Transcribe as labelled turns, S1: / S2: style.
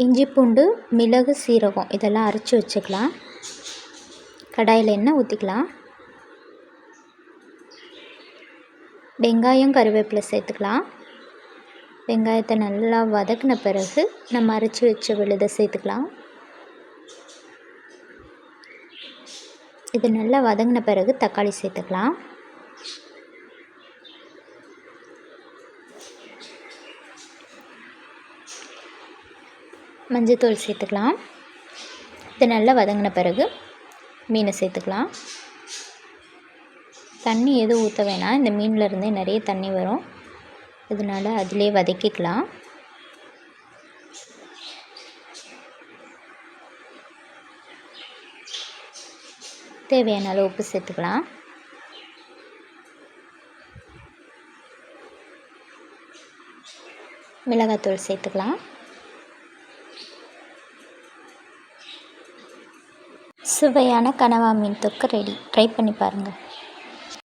S1: இஞ்சி பூண்டு மிளகு சீரகம் இதெல்லாம் அரைச்சி வச்சுக்கலாம். கடாயில் எண்ணெய் ஊற்றிக்கலாம். வெங்காயம் கருவேப்பிலை சேர்த்துக்கலாம். வெங்காயத்தை நல்லா வதக்கின பிறகு நம்ம அரைச்சி வச்ச விழுதை சேர்த்துக்கலாம். இது நல்லா வதங்கின பிறகு தக்காளி சேர்த்துக்கலாம். மஞ்சத்தூள் சேர்த்துக்கலாம். இது நல்லா வதங்கின பிறகு மீனை சேர்த்துக்கலாம். தண்ணி எதுவும் ஊற்ற வேணாம், இந்த மீனில் இருந்தே நிறைய தண்ணி வரும், இதனால் அதிலே வதக்கிக்கலாம். தேவையான அளவு உப்பு சேர்த்துக்கலாம். மிளகாத்தூள் சேர்த்துக்கலாம். சுவையான கனவா மீன் தொக்கு ரெடி. ட்ரை பண்ணி பாருங்கள்.